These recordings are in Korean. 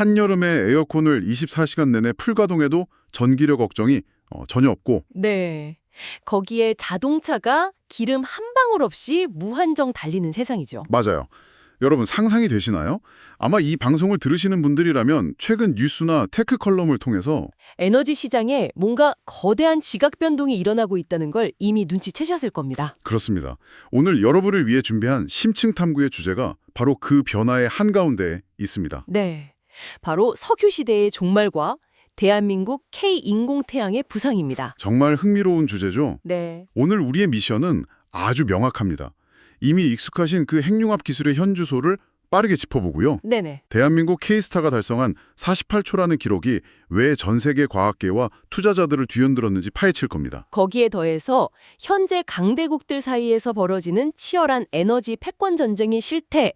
한여름에 에어컨을 24시간 내내 풀가동해도 전기료 걱정이 전혀 없고. 네. 거기에 자동차가 기름 한 방울 없이 무한정 달리는 세상이죠. 맞아요. 여러분 상상이 되시나요? 아마 이 방송을 들으시는 분들이라면 최근 뉴스나 테크 컬럼을 통해서 에너지 시장에 뭔가 거대한 지각 변동이 일어나고 있다는 걸 이미 눈치채셨을 겁니다. 그렇습니다. 오늘 여러분을 위해 준비한 심층 탐구의 주제가 바로 그 변화의 한가운데에 있습니다. 네. 바로 석유 시대의 종말과 대한민국 K인공태양의 부상입니다. 정말 흥미로운 주제죠. 네. 오늘 우리의 미션은 아주 명확합니다. 이미 익숙하신 그 핵융합 기술의 현주소를 빠르게 짚어보고요. 네네. 대한민국 K스타가 달성한 48초라는 기록이 왜 전 세계 과학계와 투자자들을 뒤흔들었는지 파헤칠 겁니다. 거기에 더해서 현재 강대국들 사이에서 벌어지는 치열한 에너지 패권 전쟁의 실태,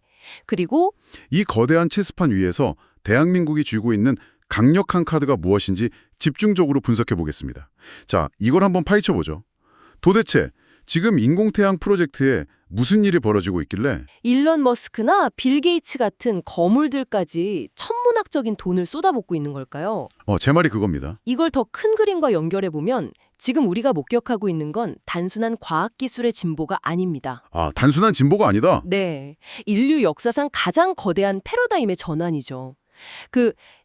그리고 이 거대한 체스판 위에서 대한민국이 쥐고 있는 강력한 카드가 무엇인지 집중적으로 분석해 보겠습니다. 자, 이걸 한번 파헤쳐보죠. 도대체 지금 인공태양 프로젝트에 무슨 일이 벌어지고 있길래 일론 머스크나 빌 게이츠 같은 거물들까지 천문학적인 돈을 쏟아붓고 있는 걸까요? 제 말이 그겁니다. 이걸 더 큰 그림과 연결해보면 지금 우리가 목격하고 있는 건 단순한 과학기술의 진보가 아닙니다. 아, 단순한 진보가 아니다. 네, 인류 역사상 가장 거대한 패러다임의 전환이죠.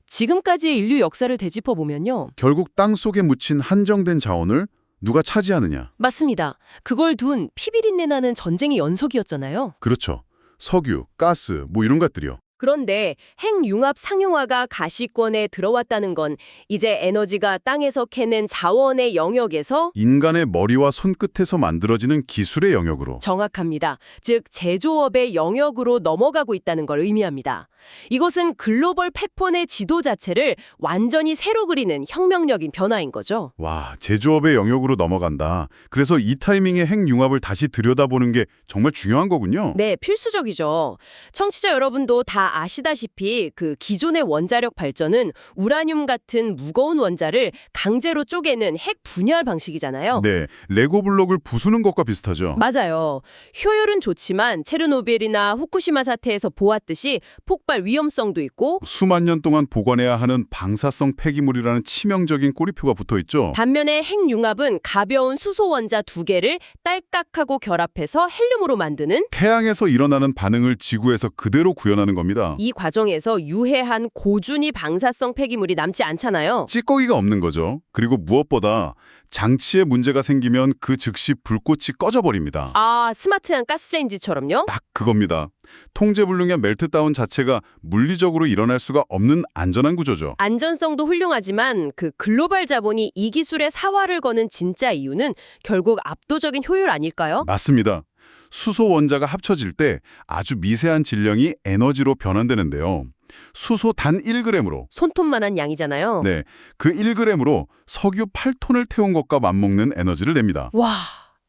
지금까지의 인류 역사를 되짚어보면요. 결국 땅 속에 묻힌 한정된 자원을 누가 차지하느냐. 맞습니다. 그걸 둔 피비린내 나는 전쟁의 연속이었잖아요. 그렇죠. 석유, 가스, 이런 것들이요. 그런데 핵융합 상용화가 가시권에 들어왔다는 건 이제 에너지가 땅에서 캐낸 자원의 영역에서 인간의 머리와 손끝에서 만들어지는 기술의 영역으로. 정확합니다. 즉 제조업의 영역으로 넘어가고 있다는 걸 의미합니다. 이것은 글로벌 패권의 지도 자체를 완전히 새로 그리는 혁명적인 변화인 거죠. 와, 제조업의 영역으로 넘어간다. 그래서 이 타이밍에 핵융합을 다시 들여다보는 게 정말 중요한 거군요. 네, 필수적이죠. 청취자 여러분도 다 아시다시피 그 기존의 원자력 발전은 우라늄 같은 무거운 원자를 강제로 쪼개는 핵 분열 방식이잖아요. 네, 레고 블록을 부수는 것과 비슷하죠. 맞아요. 효율은 좋지만 체르노빌이나 후쿠시마 사태에서 보았듯이 폭발 위험성도 있고 수만 년 동안 보관해야 하는 방사성 폐기물이라는 치명적인 꼬리표가 붙어있죠. 반면에 핵융합은 가벼운 수소 원자 두 개를 딸깍하고 결합해서 헬륨으로 만드는 태양에서 일어나는 반응을 지구에서 그대로 구현하는 겁니다. 이 과정에서 유해한 고준위 방사성 폐기물이 남지 않잖아요. 찌꺼기가 없는 거죠. 그리고 무엇보다 장치에 문제가 생기면 그 즉시 불꽃이 꺼져버립니다. 아, 스마트한 가스레인지처럼요? 딱 그겁니다. 통제불능의 멜트다운 자체가 물리적으로 일어날 수가 없는 안전한 구조죠. 안전성도 훌륭하지만 그 글로벌 자본이 이 기술에 사활을 거는 진짜 이유는 결국 압도적인 효율 아닐까요? 맞습니다. 수소 원자가 합쳐질 때 아주 미세한 질량이 에너지로 변환되는데요. 수소 단 1g으로 손톱만한 양이잖아요. 네, 그 1g으로 석유 8톤을 태운 것과 맞먹는 에너지를 냅니다. 와,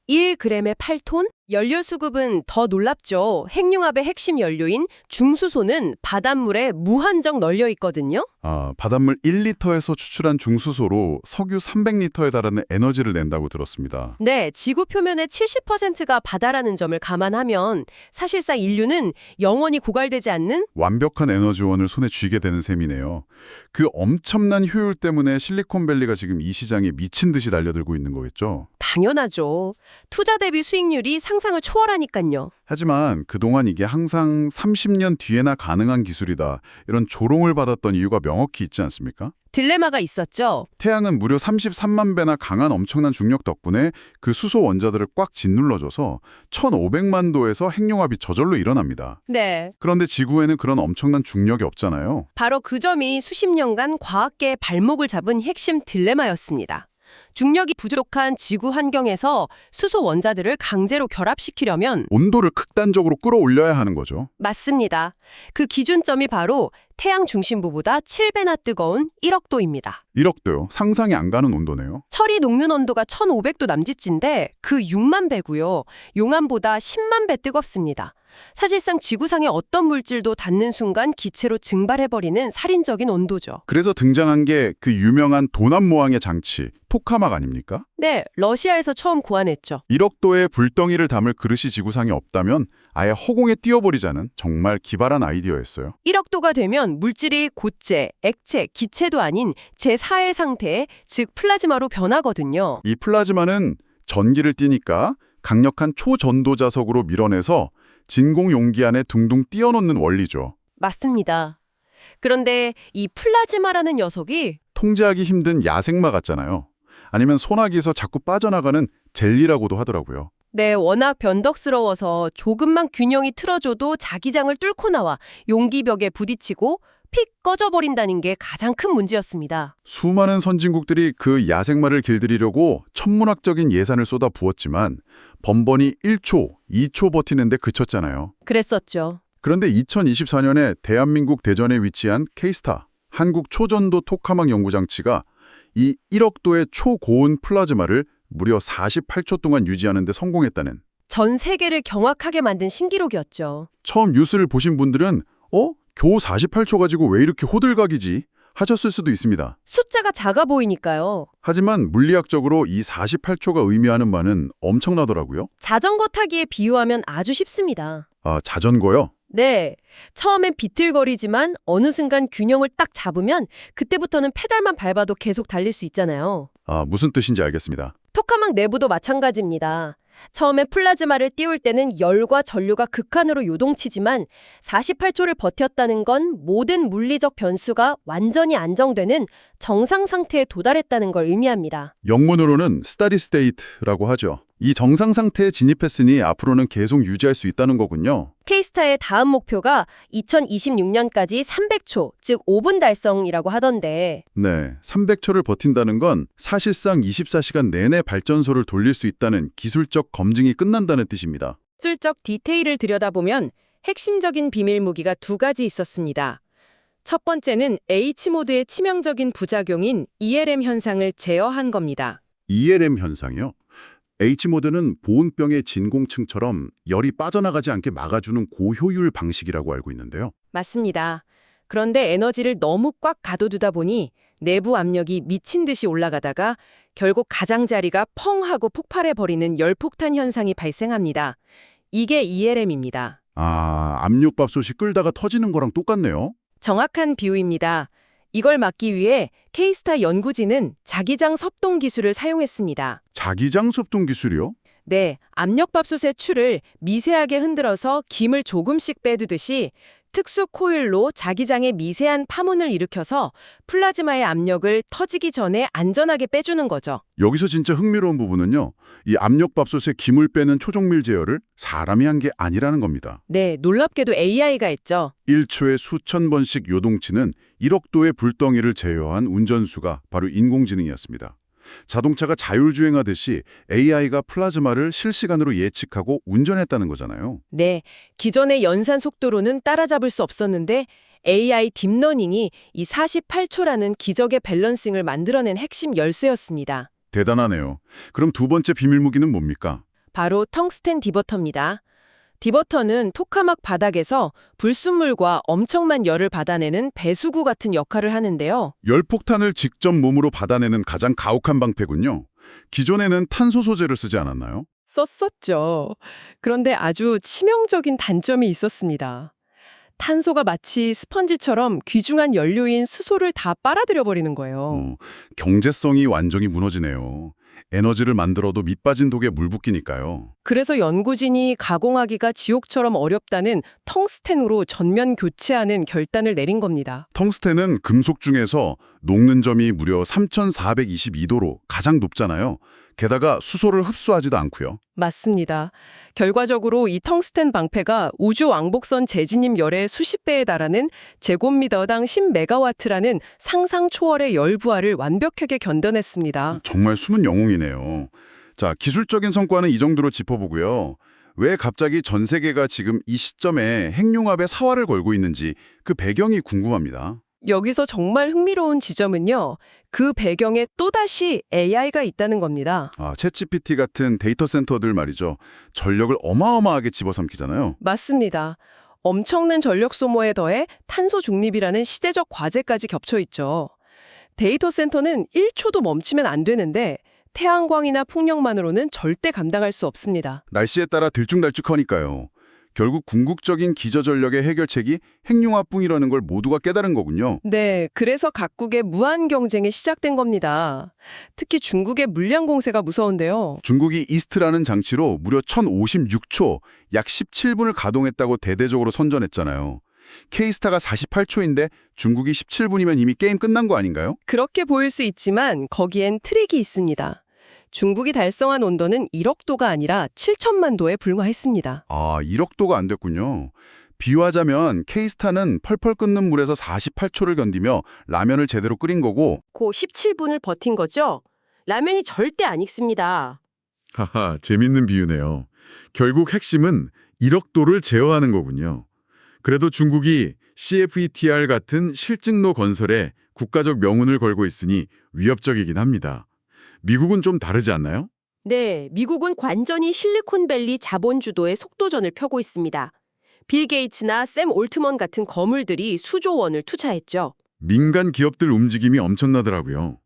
1g에 8톤? 연료 수급은 더 놀랍죠. 핵융합의 핵심 연료인 중수소는 바닷물에 무한정 널려 있거든요. 바닷물 1리터에서 추출한 중수소로 석유 300리터에 달하는 에너지를 낸다고 들었습니다. 네, 지구 표면의 70%가 바다라는 점을 감안하면 사실상 인류는 영원히 고갈되지 않는 완벽한 에너지원을 손에 쥐게 되는 셈이네요. 그 엄청난 효율 때문에 실리콘밸리가 지금 이 시장에 미친 듯이 달려들고 있는 거겠죠. 당연하죠. 투자 대비 수익률이 상상을 초월하니까요. 하지만 그동안 이게 항상 30년 뒤에나 가능한 기술이다. 이런 조롱을 받았던 이유가 명확히 있지 않습니까? 딜레마가 있었죠. 태양은 무려 33만 배나 강한 엄청난 중력 덕분에 그 수소 원자들을 꽉 짓눌러줘서 1500만 도에서 핵융합이 저절로 일어납니다. 네. 그런데 지구에는 그런 엄청난 중력이 없잖아요. 바로 그 점이 수십 년간 과학계의 발목을 잡은 핵심 딜레마였습니다. 중력이 부족한 지구 환경에서 수소 원자들을 강제로 결합시키려면 온도를 극단적으로 끌어올려야 하는 거죠. 맞습니다. 그 기준점이 바로 태양 중심부보다 7배나 뜨거운 1억도입니다. 1억도요. 상상이 안 가는 온도네요. 철이 녹는 온도가 1500도 남짓인데 그 6만 배고요. 용암보다 10만 배 뜨겁습니다. 사실상 지구상의 어떤 물질도 닿는 순간 기체로 증발해버리는 살인적인 온도죠. 그래서 등장한 게 그 유명한 도난 모항의 장치, 토카막 아닙니까? 네, 러시아에서 처음 고안했죠. 1억 도의 불덩이를 담을 그릇이 지구상에 없다면 아예 허공에 띄워버리자는 정말 기발한 아이디어였어요. 1억 도가 되면 물질이 고체, 액체, 기체도 아닌 제4의 상태, 즉 플라즈마로 변하거든요. 이 플라즈마는 전기를 띠니까 강력한 초전도자석으로 밀어내서 진공 용기 안에 둥둥 띄워놓는 원리죠. 맞습니다. 그런데 이 플라즈마라는 녀석이 통제하기 힘든 야생마 같잖아요. 아니면 소나기에서 자꾸 빠져나가는 젤리라고도 하더라고요. 네, 워낙 변덕스러워서 조금만 균형이 틀어져도 자기장을 뚫고 나와 용기벽에 부딪히고 픽 꺼져버린다는 게 가장 큰 문제였습니다. 수많은 선진국들이 그 야생마를 길들이려고 천문학적인 예산을 쏟아 부었지만 번번이 1초, 2초 버티는데 그쳤잖아요. 그랬었죠. 그런데 2024년에 대한민국 대전에 위치한 K스타, 한국 초전도 토카막 연구장치가 이 1억 도의 초고온 플라즈마를 무려 48초 동안 유지하는 데 성공했다는, 전 세계를 경악하게 만든 신기록이었죠. 처음 뉴스를 보신 분들은 겨우 48초 가지고 왜 이렇게 호들갑이지? 하셨을 수도 있습니다. 숫자가 작아 보이니까요. 하지만 물리학적으로 이 48초가 의미하는 바는 엄청나더라고요. 자전거 타기에 비유하면 아주 쉽습니다. 아, 자전거요? 네, 처음엔 비틀거리지만 어느 순간 균형을 딱 잡으면 그때부터는 페달만 밟아도 계속 달릴 수 있잖아요. 아, 무슨 뜻인지 알겠습니다. 토카막 내부도 마찬가지입니다. 처음에 플라즈마를 띄울 때는 열과 전류가 극한으로 요동치지만 48초를 버텼다는 건 모든 물리적 변수가 완전히 안정되는 정상 상태에 도달했다는 걸 의미합니다. 영문으로는 steady state라고 하죠. 이 정상 상태에 진입했으니 앞으로는 계속 유지할 수 있다는 거군요. K스타의 다음 목표가 2026년까지 300초, 즉 5분 달성이라고 하던데 네, 300초를 버틴다는 건 사실상 24시간 내내 발전소를 돌릴 수 있다는 기술적 검증이 끝난다는 뜻입니다. 기술적 디테일을 들여다보면 핵심적인 비밀 무기가 두 가지 있었습니다. 첫 번째는 H모드의 치명적인 부작용인 ELM 현상을 제어한 겁니다. ELM 현상이요? H모드는 보온병의 진공층처럼 열이 빠져나가지 않게 막아주는 고효율 방식이라고 알고 있는데요. 맞습니다. 그런데 에너지를 너무 꽉 가둬두다 보니 내부 압력이 미친 듯이 올라가다가 결국 가장자리가 펑 하고 폭발해버리는 열폭탄 현상이 발생합니다. 이게 ELM입니다. 아, 압력밥솥이 끌다가 터지는 거랑 똑같네요. 정확한 비유입니다. 이걸 막기 위해 K스타 연구진은 자기장 섭동 기술을 사용했습니다. 자기장 섭동 기술이요? 네, 압력밥솥의 추를 미세하게 흔들어서 김을 조금씩 빼두듯이 특수 코일로 자기장에 미세한 파문을 일으켜서 플라즈마의 압력을 터지기 전에 안전하게 빼주는 거죠. 여기서 진짜 흥미로운 부분은요. 이 압력밥솥에 김을 빼는 초종밀 제어를 사람이 한 게 아니라는 겁니다. 네, 놀랍게도 AI가 했죠. 1초에 수천 번씩 요동치는 1억 도의 불덩이를 제어한 운전수가 바로 인공지능이었습니다. 자동차가 자율주행하듯이 AI가 플라즈마를 실시간으로 예측하고 운전했다는 거잖아요. 네, 기존의 연산 속도로는 따라잡을 수 없었는데 AI 딥러닝이 이 48초라는 기적의 밸런싱을 만들어낸 핵심 열쇠였습니다. 대단하네요. 그럼 두 번째 비밀 무기는 뭡니까? 바로 텅스텐 디버터입니다. 디버터는 토카막 바닥에서 불순물과 엄청난 열을 받아내는 배수구 같은 역할을 하는데요. 열폭탄을 직접 몸으로 받아내는 가장 가혹한 방패군요. 기존에는 탄소 소재를 쓰지 않았나요? 썼었죠. 그런데 아주 치명적인 단점이 있었습니다. 탄소가 마치 스펀지처럼 귀중한 연료인 수소를 다 빨아들여 버리는 거예요. 경제성이 완전히 무너지네요. 에너지를 만들어도 밑빠진 독에 물 붓기니까요. 그래서 연구진이 가공하기가 지옥처럼 어렵다는 텅스텐으로 전면 교체하는 결단을 내린 겁니다. 텅스텐은 금속 중에서 녹는 점이 무려 3422도로 가장 높잖아요. 게다가 수소를 흡수하지도 않고요. 맞습니다. 결과적으로 이 텅스텐 방패가 우주 왕복선 재진입 열의 수십 배에 달하는 제곱미터당 10메가와트라는 상상 초월의 열 부하를 완벽하게 견뎌냈습니다. 정말 숨은 영웅이네요. 자, 기술적인 성과는 이 정도로 짚어보고요. 왜 갑자기 전 세계가 지금 이 시점에 핵융합의 사활을 걸고 있는지 그 배경이 궁금합니다. 여기서 정말 흥미로운 지점은요. 그 배경에 또다시 AI가 있다는 겁니다. 챗GPT 같은 데이터 센터들 말이죠. 전력을 어마어마하게 집어삼키잖아요. 맞습니다. 엄청난 전력 소모에 더해 탄소 중립이라는 시대적 과제까지 겹쳐 있죠. 데이터 센터는 1초도 멈추면 안 되는데 태양광이나 풍력만으로는 절대 감당할 수 없습니다. 날씨에 따라 들쭉날쭉하니까요. 결국 궁극적인 기저전력의 해결책이 핵융합뿐이라는 걸 모두가 깨달은 거군요. 네, 그래서 각국의 무한 경쟁이 시작된 겁니다. 특히 중국의 물량 공세가 무서운데요. 중국이 이스트라는 장치로 무려 1056초, 약 17분을 가동했다고 대대적으로 선전했잖아요. K스타가 48초인데 중국이 17분이면 이미 게임 끝난 거 아닌가요? 그렇게 보일 수 있지만 거기엔 트릭이 있습니다. 중국이 달성한 온도는 1억 도가 아니라 7천만 도에 불과했습니다. 1억 도가 안 됐군요. 비유하자면 K스타는 펄펄 끓는 물에서 48초를 견디며 라면을 제대로 끓인 거고 고 17분을 버틴 거죠? 라면이 절대 안 익습니다. 하하, 재밌는 비유네요. 결국 핵심은 1억 도를 제어하는 거군요. 그래도 중국이 CFETR 같은 실증로 건설에 국가적 명운을 걸고 있으니 위협적이긴 합니다. 미국은 좀 다르지 않나요? 네, 미국은 완전히 실리콘밸리 자본 주도의 속도전을 펴고 있습니다. 빌 게이츠나 샘 올트먼 같은 거물들이 수조 원을 투자했죠. 민간 기업들 움직임이 엄청나더라고요.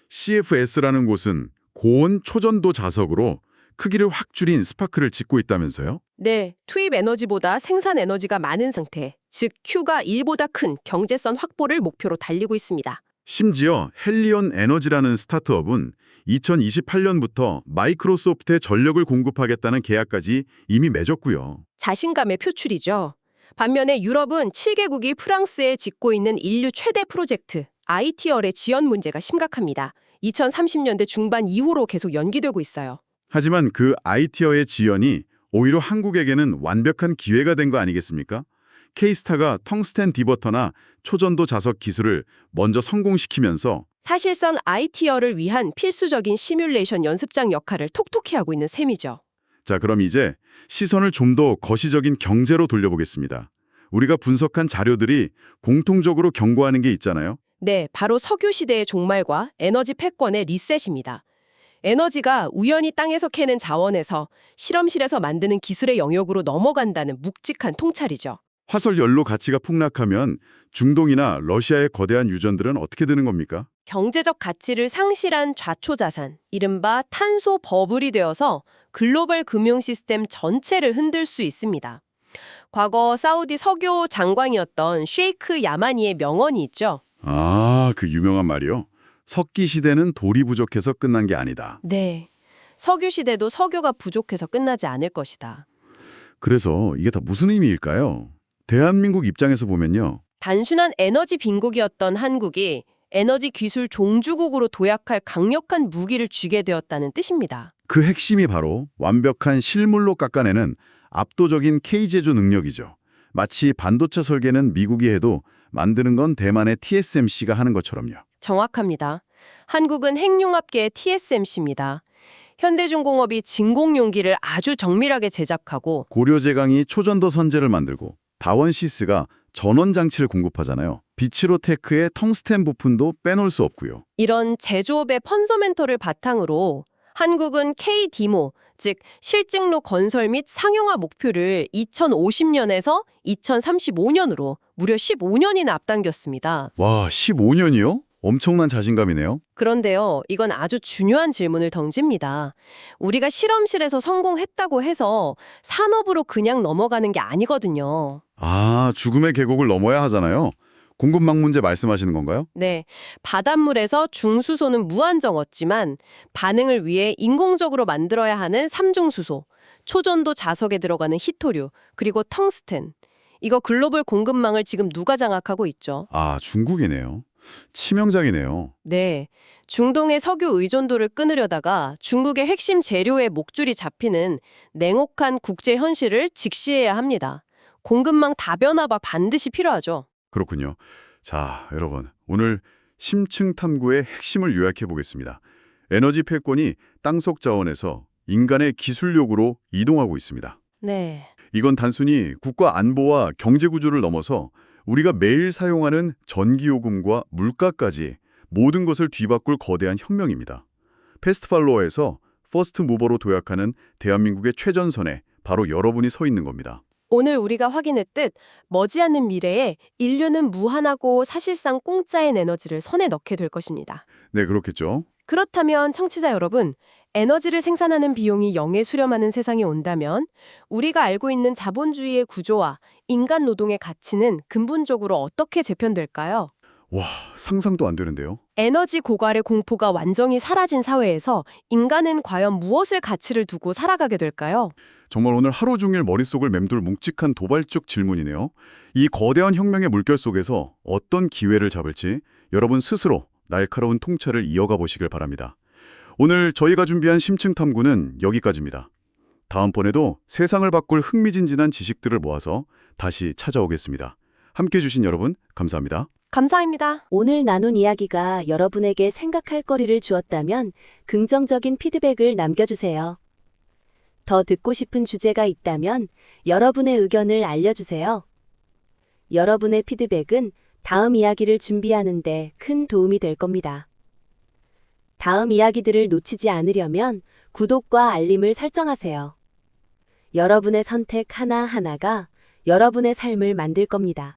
CFS라는 곳은 고온 초전도 자석으로 크기를 확 줄인 스파크를 짓고 있다면서요? 네, 투입 에너지보다 생산 에너지가 많은 상태, 즉 Q가 1보다 큰 경제성 확보를 목표로 달리고 있습니다. 심지어 헬리온 에너지라는 스타트업은 2028년부터 마이크로소프트에 전력을 공급하겠다는 계약까지 이미 맺었고요. 자신감의 표출이죠. 반면에 유럽은 7개국이 프랑스에 짓고 있는 인류 최대 프로젝트 ITER의 지연 문제가 심각합니다. 2030년대 중반 이후로 계속 연기되고 있어요. 하지만 그 ITER의 지연이 오히려 한국에게는 완벽한 기회가 된 거 아니겠습니까? K스타가 텅스텐 디버터나 초전도 자석 기술을 먼저 성공시키면서 사실상 ITER를 위한 필수적인 시뮬레이션 연습장 역할을 톡톡히 하고 있는 셈이죠. 자, 그럼 이제 시선을 좀 더 거시적인 경제로 돌려보겠습니다. 우리가 분석한 자료들이 공통적으로 경고하는 게 있잖아요. 네, 바로 석유 시대의 종말과 에너지 패권의 리셋입니다. 에너지가 우연히 땅에서 캐는 자원에서 실험실에서 만드는 기술의 영역으로 넘어간다는 묵직한 통찰이죠. 화석 연료 가치가 폭락하면 중동이나 러시아의 거대한 유전들은 어떻게 되는 겁니까? 경제적 가치를 상실한 좌초자산, 이른바 탄소 버블이 되어서 글로벌 금융 시스템 전체를 흔들 수 있습니다. 과거 사우디 석유 장관이었던 셰이크 야마니의 명언이 있죠. 그 유명한 말이요. 석기 시대는 돌이 부족해서 끝난 게 아니다. 네, 석유 시대도 석유가 부족해서 끝나지 않을 것이다. 그래서 이게 다 무슨 의미일까요? 대한민국 입장에서 보면요. 단순한 에너지 빈국이었던 한국이 에너지 기술 종주국으로 도약할 강력한 무기를 쥐게 되었다는 뜻입니다. 그 핵심이 바로 완벽한 실물로 깎아내는 압도적인 K제조 능력이죠. 마치 반도체 설계는 미국이 해도 만드는 건 대만의 TSMC가 하는 것처럼요. 정확합니다. 한국은 핵융합계의 TSMC입니다. 현대중공업이 진공용기를 아주 정밀하게 제작하고 고려제강이 초전도 선재를 만들고 다원시스가 전원장치를 공급하잖아요. 비치로테크의 텅스텐 부품도 빼놓을 수 없고요. 이런 제조업의 펀더멘털을 바탕으로 한국은 K-디모, 즉 실증로 건설 및 상용화 목표를 2050년에서 2035년으로 무려 15년이나 앞당겼습니다. 와, 15년이요? 엄청난 자신감이네요. 그런데요, 이건 아주 중요한 질문을 던집니다. 우리가 실험실에서 성공했다고 해서 산업으로 그냥 넘어가는 게 아니거든요. 죽음의 계곡을 넘어야 하잖아요. 공급망 문제 말씀하시는 건가요? 네, 바닷물에서 중수소는 무한정 얻지만 반응을 위해 인공적으로 만들어야 하는 삼중수소, 초전도 자석에 들어가는 히토류, 그리고 텅스텐. 이거 글로벌 공급망을 지금 누가 장악하고 있죠? 중국이네요. 치명적이네요. 네, 중동의 석유 의존도를 끊으려다가 중국의 핵심 재료의 목줄이 잡히는 냉혹한 국제 현실을 직시해야 합니다. 공급망 다변화가 반드시 필요하죠. 그렇군요. 자, 여러분. 오늘 심층 탐구의 핵심을 요약해 보겠습니다. 에너지 패권이 땅속 자원에서 인간의 기술력으로 이동하고 있습니다. 네, 이건 단순히 국가 안보와 경제 구조를 넘어서 우리가 매일 사용하는 전기요금과 물가까지 모든 것을 뒤바꿀 거대한 혁명입니다. 패스트팔로어에서 퍼스트 무버로 도약하는 대한민국의 최전선에 바로 여러분이 서 있는 겁니다. 오늘 우리가 확인했듯 머지않는 미래에 인류는 무한하고 사실상 공짜인 에너지를 손에 넣게 될 것입니다. 네, 그렇겠죠. 그렇다면 청취자 여러분, 에너지를 생산하는 비용이 0에 수렴하는 세상이 온다면 우리가 알고 있는 자본주의의 구조와 인간 노동의 가치는 근본적으로 어떻게 재편될까요? 와, 상상도 안 되는데요. 에너지 고갈의 공포가 완전히 사라진 사회에서 인간은 과연 무엇을 가치를 두고 살아가게 될까요? 정말 오늘 하루 종일 머릿속을 맴돌 묵직한 도발적 질문이네요. 이 거대한 혁명의 물결 속에서 어떤 기회를 잡을지 여러분 스스로 날카로운 통찰을 이어가 보시길 바랍니다. 오늘 저희가 준비한 심층 탐구는 여기까지입니다. 다음번에도 세상을 바꿀 흥미진진한 지식들을 모아서 다시 찾아오겠습니다. 함께해 주신 여러분 감사합니다. 감사합니다. 오늘 나눈 이야기가 여러분에게 생각할 거리를 주었다면 긍정적인 피드백을 남겨주세요. 더 듣고 싶은 주제가 있다면 여러분의 의견을 알려주세요. 여러분의 피드백은 다음 이야기를 준비하는 데 큰 도움이 될 겁니다. 다음 이야기들을 놓치지 않으려면 구독과 알림을 설정하세요. 여러분의 선택 하나하나가 여러분의 삶을 만들 겁니다.